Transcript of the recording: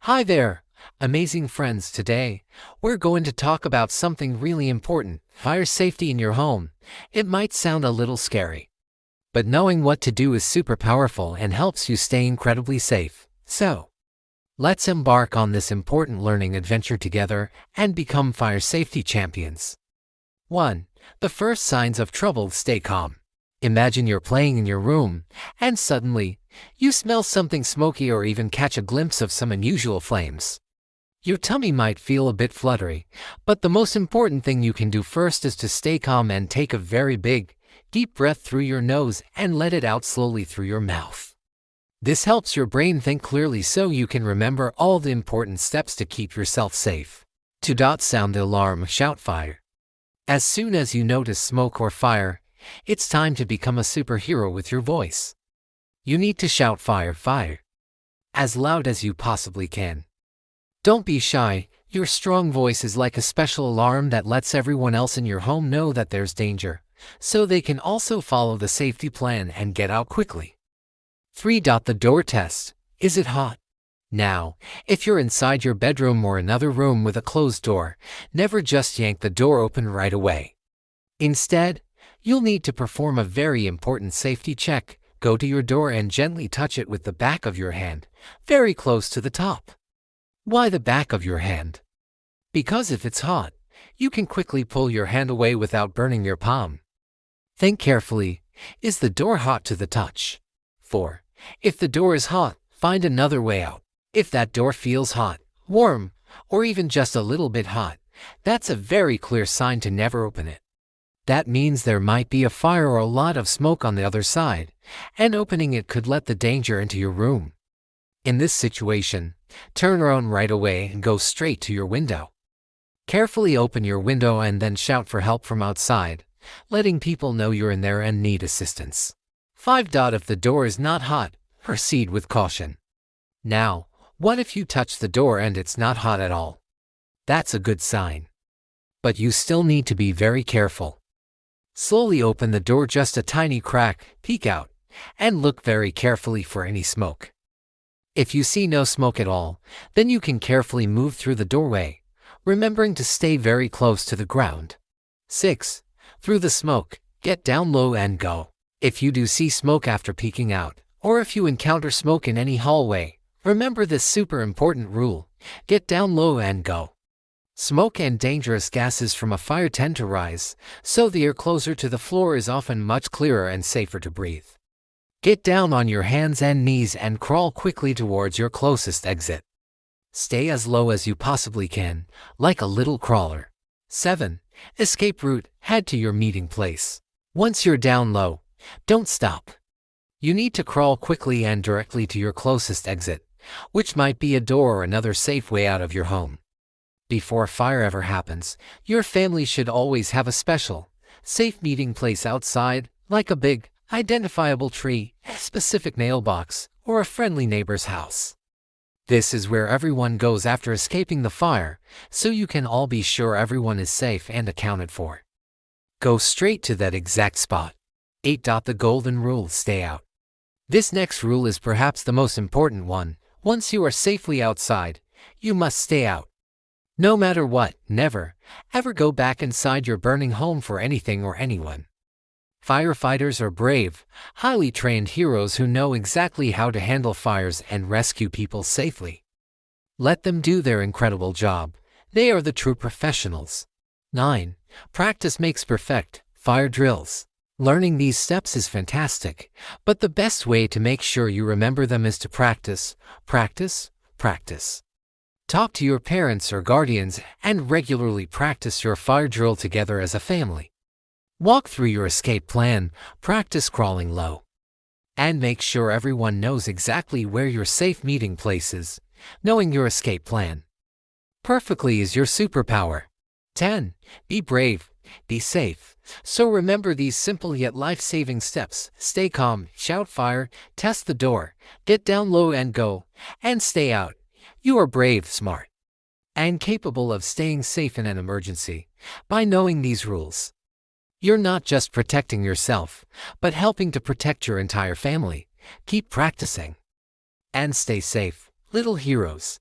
Hi there, amazing friends. Today, we're going to talk about something really important, fire safety in your home. It might sound a little scary, but knowing what to do is super powerful and helps you stay incredibly safe. So, let's embark on this important learning adventure together and become fire safety champions. 1. The first signs of trouble. Stay calm. Imagine you're playing in your room, and suddenly, you smell something smoky or even catch a glimpse of some unusual flames. Your tummy might feel a bit fluttery, but the most important thing you can do first is to stay calm and take a very big, deep breath through your nose and let it out slowly through your mouth. This helps your brain think clearly so you can remember all the important steps to keep yourself safe. 2. Sound the alarm. Shout fire. As soon as you notice smoke or fire, it's time to become a superhero with your voice. You need to shout fire, fire, as loud as you possibly can. Don't be shy. Your strong voice is like a special alarm that lets everyone else in your home know that there's danger, so they can also follow the safety plan and get out quickly. 3. The door test. Is it hot? Now, if you're inside your bedroom or another room with a closed door, never just yank the door open right away. Instead, you'll need to perform a very important safety check. Go to your door and gently touch it with the back of your hand, very close to the top. Why the back of your hand? Because if it's hot, you can quickly pull your hand away without burning your palm. Think carefully. Is the door hot to the touch? 4. If the door is hot, find another way out. If that door feels hot, warm, or even just a little bit hot, that's a very clear sign to never open it. That means there might be a fire or a lot of smoke on the other side, and opening it could let the danger into your room. In this situation, turn around right away and go straight to your window. Carefully open your window and then shout for help from outside, letting people know you're in there and need assistance. 5. If the door is not hot, proceed with caution. Now, what if you touch the door and it's not hot at all? That's a good sign. But you still need to be very careful. Slowly open the door just a tiny crack, peek out, and look very carefully for any smoke. If you see no smoke at all, then you can carefully move through the doorway, remembering to stay very close to the ground. 6. Through the smoke, get down low and go. If you do see smoke after peeking out, or if you encounter smoke in any hallway, remember this super important rule: get down low and go. Smoke and dangerous gases from a fire tend to rise, so the air closer to the floor is often much clearer and safer to breathe. Get down on your hands and knees and crawl quickly towards your closest exit. Stay as low as you possibly can, like a little crawler. 7. Escape route. Head to your meeting place. Once you're down low, don't stop. You need to crawl quickly and directly to your closest exit, which might be a door or another safe way out of your home. Before a fire ever happens, your family should always have a special, safe meeting place outside, like a big, identifiable tree, a specific mailbox, or a friendly neighbor's house. This is where everyone goes after escaping the fire, so you can all be sure everyone is safe and accounted for. Go straight to that exact spot. 8. The golden rule. Stay out. This next rule is perhaps the most important one. Once you are safely outside, you must stay out. No matter what, never, ever go back inside your burning home for anything or anyone. Firefighters are brave, highly trained heroes who know exactly how to handle fires and rescue people safely. Let them do their incredible job. They are the true professionals. 9. Practice makes perfect. Fire drills. Learning these steps is fantastic, but the best way to make sure you remember them is to practice, practice, practice. Talk to your parents or guardians and regularly practice your fire drill together as a family. Walk through your escape plan, practice crawling low. And make sure everyone knows exactly where your safe meeting place is. Knowing your escape plan perfectly is your superpower. 10. Be brave, be safe. So remember these simple yet life-saving steps. Stay calm, shout fire, test the door, get down low and go, and stay out. You are brave, smart, and capable of staying safe in an emergency. By knowing these rules, you're not just protecting yourself, but helping to protect your entire family. Keep practicing and stay safe, little heroes.